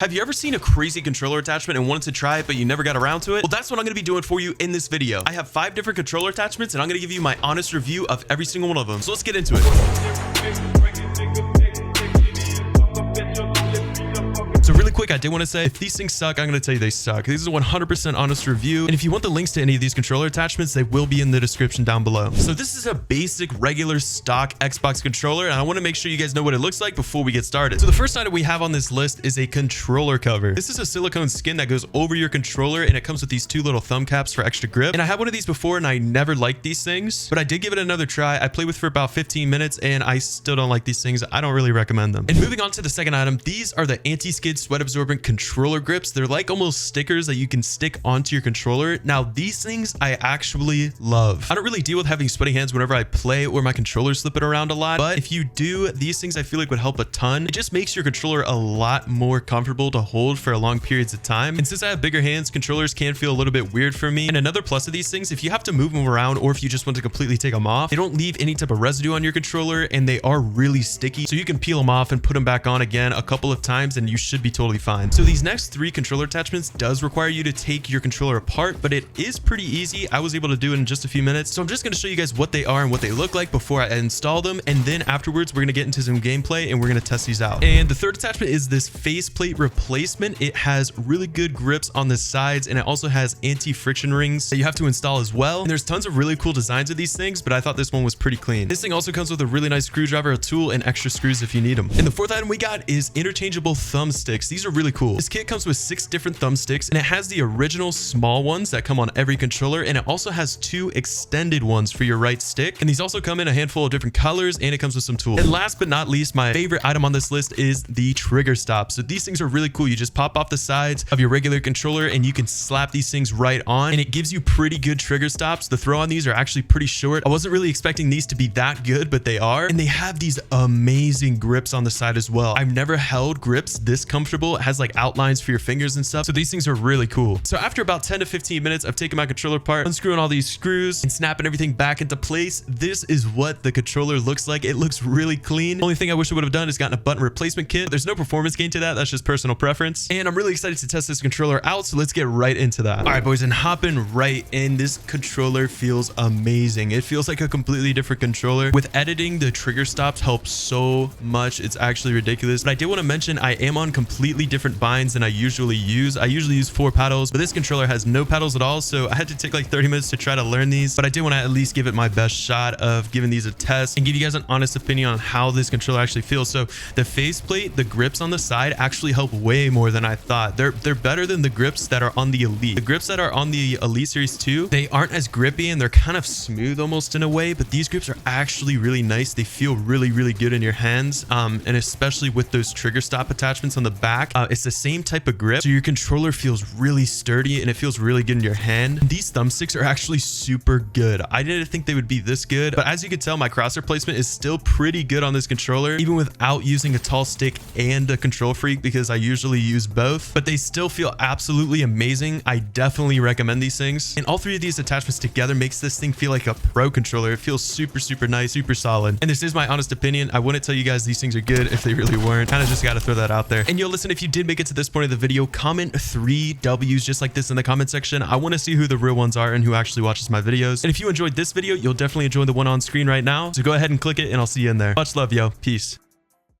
Have you ever seen a crazy controller attachment and wanted to try it, but you never got around to it? Well, that's what I'm going to be doing for you in this video. I have 5 different controller attachments, and I'm going to give you my honest review of every single one of them. So let's get into it. So really quick, I did want to say, if these things suck, I'm going to tell you they suck. This is a 100% honest review. And if you want the links to any of these controller attachments, they will be in the description down below. So this is a basic, regular, stock Xbox controller, and I want to make sure you guys know what it looks like before we get started. So the first item we have on this list is a controller cover. This is a silicone skin that goes over your controller, and it comes with these 2 little thumb caps for extra grip. And I had one of these before, and I never liked these things, but I did give it another try. I played with it for about 15 minutes, and I still don't like these things. I don't really recommend them. And moving on to the second item, these are the anti-skid sweat absorbent controller grips. They're like almost stickers that you can stick onto your controller. Now, these things I actually love. I don't really deal with having sweaty hands whenever I play or my controller's slipping around a lot, but if you do, these things I feel like would help a ton. It just makes your controller a lot more comfortable to hold for long periods of time. And since I have bigger hands, controllers can feel a little bit weird for me. And another plus of these things, if you have to move them around or if you just want to completely take them off, they don't leave any type of residue on your controller, and they are really sticky. So you can peel them off and put them back on again a couple of times, and you should be totally fine. So these next 3 controller attachments does require you to take your controller apart, but it is pretty easy. I was able to do it in just a few minutes. So I'm just going to show you guys what they are and what they look like before I install them. And then afterwards, we're going to get into some gameplay and we're going to test these out. And the third attachment is this faceplate replacement. It has really good grips on the sides, and it also has anti-friction rings that you have to install as well. And there's tons of really cool designs of these things, but I thought this one was pretty clean. This thing also comes with a really nice screwdriver, a tool, and extra screws if you need them. And the fourth item we got is interchangeable thumbsticks. These are really cool. This kit comes with 6 different thumbsticks, and it has the original small ones that come on every controller, and it also has 2 extended ones for your right stick. And these also come in a handful of different colors, and it comes with some tools. And last but not least, my favorite item on this list is the trigger stop. So these things are really cool. You just pop off the sides of your regular controller and you can slap these things right on, and it gives you pretty good trigger stops. The throw on these are actually pretty short. I wasn't really expecting these to be that good, but they are. And they have these amazing grips on the side as well. I've never held grips this comfortable. It has like outlines for your fingers and stuff. So these things are really cool. So after about 10 to 15 minutes of taking my controller apart, unscrewing all these screws and snapping everything back into place, this is what the controller looks like. It looks really clean. Only thing I wish I would have done is gotten a button replacement kit. There's no performance gain to that. That's just personal preference. And I'm really excited to test this controller out. So let's get right into that. All right, boys, and hopping right in. This controller feels amazing. It feels like a completely different controller. With editing, the trigger stops help so much. It's actually ridiculous. But I did want to mention I am on completely different binds than I usually use. I usually use 4 paddles, but this controller has no paddles at all. So I had to take like 30 minutes to try to learn these, but I did want to at least give it my best shot of giving these a test and give you guys an honest opinion on how this controller actually feels. So the faceplate, the grips on the side actually help way more than I thought. They're better than the grips that are on the Elite. The grips that are on the Elite Series 2, they aren't as grippy and they're kind of smooth almost in a way, but these grips are actually really nice. They feel really, really good in your hands. And especially with those trigger stop attachments on the back, it's the same type of grip. So your controller feels really sturdy and it feels really good in your hand. These thumbsticks are actually super good. I didn't think they would be this good, but as you can tell, my crosshair placement is still pretty good on this controller, even without using a tall stick and a control freak, because I usually use both, but they still feel absolutely amazing. I definitely recommend these things. And all 3 of these attachments together makes this thing feel like a pro controller. It feels super, super nice, super solid. And this is my honest opinion. I wouldn't tell you guys these things are good if they really weren't. Kind of just got to throw that out there. And yo, listen, if you did make it to this point of the video, comment 3 W's just like this in the comment section. I want to see who the real ones are and who actually watches my videos. And if you enjoyed this video, you'll definitely enjoy the one on screen right now. So go ahead and click it, and I'll see you in there. Much love, yo. Peace.